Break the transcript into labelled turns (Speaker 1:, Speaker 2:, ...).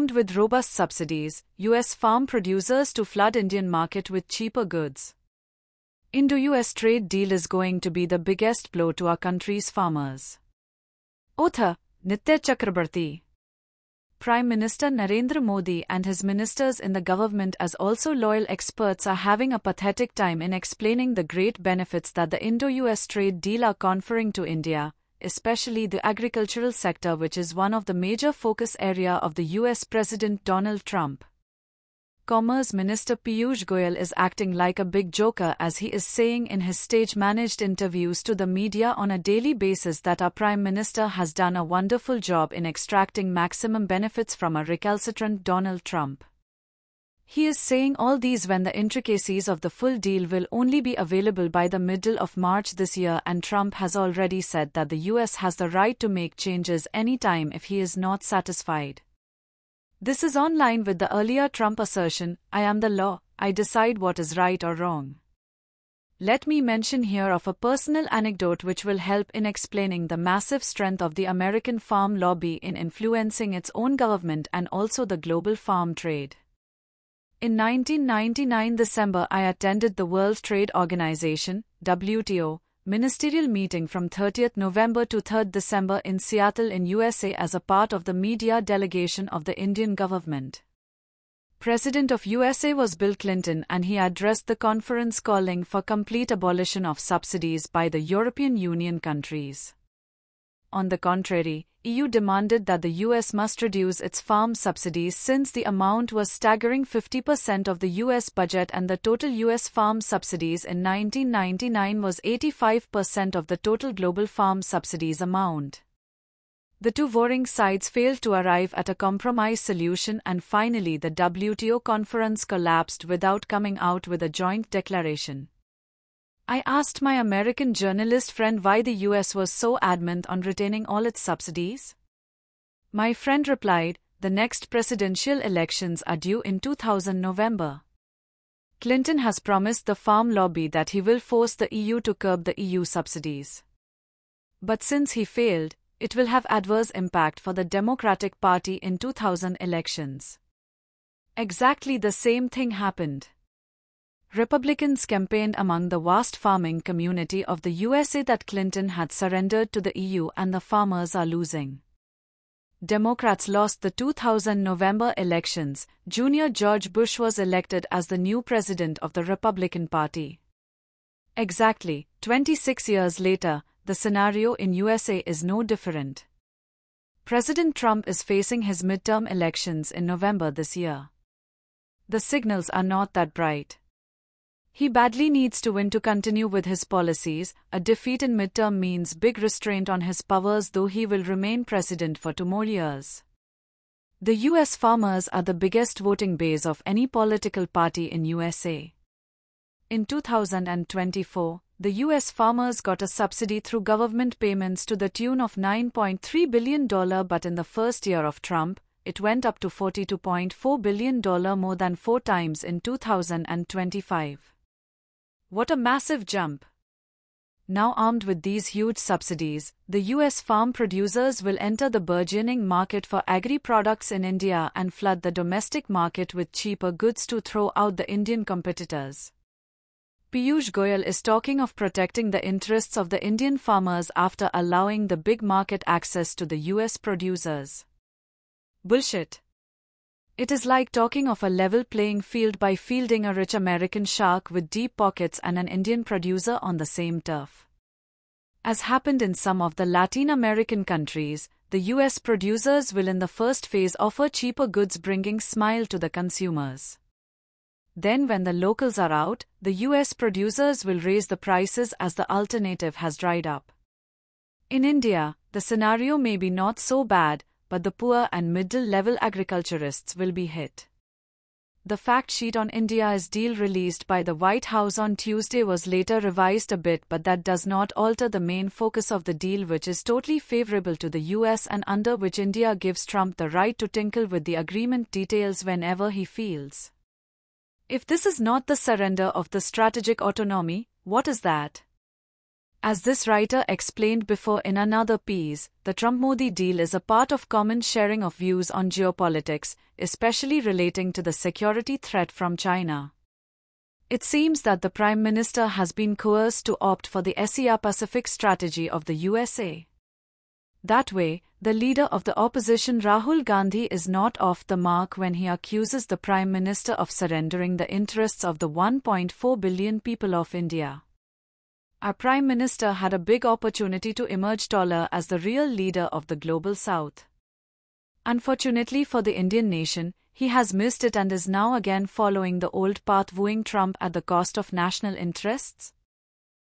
Speaker 1: Armed with robust subsidies, U.S. farm producers to flood Indian market with cheaper goods. Indo-US Trade Deal is going to be the biggest blow to our country's farmers. Author, Nitya Chakrabarti. Prime Minister Narendra Modi and his ministers in the government as also loyal experts are having a pathetic time in explaining the great benefits that the Indo-US Trade Deal are conferring to India, especially the agricultural sector, which is one of the major focus area of the US President Donald Trump. Commerce Minister Piyush Goyal is acting like a big joker as he is saying in his stage-managed interviews to the media on a daily basis that our Prime Minister has done a wonderful job in extracting maximum benefits from a recalcitrant Donald Trump. He is saying all these when the intricacies of the full deal will only be available by the middle of March this year, and Trump has already said that the US has the right to make changes anytime if he is not satisfied. This is on line with the earlier Trump assertion, "I am the law, I decide what is right or wrong." Let me mention here of a personal anecdote which will help in explaining the massive strength of the American farm lobby in influencing its own government and also the global farm trade. In 1999 December, I attended the World Trade Organization, WTO, ministerial meeting from 30th November to 3rd December in Seattle in USA as a part of the media delegation of the Indian government. President of USA was Bill Clinton, and he addressed the conference calling for complete abolition of subsidies by the European Union countries. On the contrary, EU demanded that the US must reduce its farm subsidies since the amount was staggering 50% of the US budget, and the total US farm subsidies in 1999 was 85% of the total global farm subsidies amount. The two warring sides failed to arrive at a compromise solution, and finally the WTO conference collapsed without coming out with a joint declaration. I asked my American journalist friend why the US was so adamant on retaining all its subsidies. My friend replied, "The next presidential elections are due in 2000 November. Clinton has promised the farm lobby that he will force the EU to curb the EU subsidies. But since he failed, it will have adverse impact for the Democratic Party in 2000 elections." Exactly the same thing happened. Republicans campaigned among the vast farming community of the USA that Clinton had surrendered to the EU and the farmers are losing. Democrats lost the 2000 November elections. Junior George Bush was elected as the new president of the Republican Party. Exactly, 26 years later, the scenario in USA is no different. President Trump is facing his midterm elections in November this year. The signals are not that bright. He badly needs to win to continue with his policies. A defeat in midterm means big restraint on his powers, though he will remain president for 2 more years. The US farmers are the biggest voting base of any political party in USA. In 2024, the US farmers got a subsidy through government payments to the tune of $9.3 billion, but in the first year of Trump, it went up to $42.4 billion, more than 4 times in 2025. What a massive jump! Now armed with these huge subsidies, the US farm producers will enter the burgeoning market for agri-products in India and flood the domestic market with cheaper goods to throw out the Indian competitors. Piyush Goyal is talking of protecting the interests of the Indian farmers after allowing the big market access to the US producers. Bullshit. It is like talking of a level playing field by fielding a rich American shark with deep pockets and an Indian producer on the same turf. As happened in some of the Latin American countries, the US producers will in the first phase offer cheaper goods, bringing smile to the consumers. Then when the locals are out, the US producers will raise the prices as the alternative has dried up. In India, the scenario may be not so bad, but the poor and middle-level agriculturists will be hit. The fact sheet on India's deal released by the White House on Tuesday was later revised a bit, but that does not alter the main focus of the deal, which is totally favorable to the US and under which India gives Trump the right to tinkle with the agreement details whenever he feels. If this is not the surrender of the strategic autonomy, what is that? As this writer explained before in another piece, the Trump-Modi deal is a part of common sharing of views on geopolitics, especially relating to the security threat from China. It seems that the Prime Minister has been coerced to opt for the Asia-Pacific strategy of the USA. That way, the leader of the opposition Rahul Gandhi is not off the mark when he accuses the Prime Minister of surrendering the interests of the 1.4 billion people of India. Our Prime Minister had a big opportunity to emerge taller as the real leader of the global South. Unfortunately for the Indian nation, he has missed it and is now again following the old path, wooing Trump at the cost of national interests.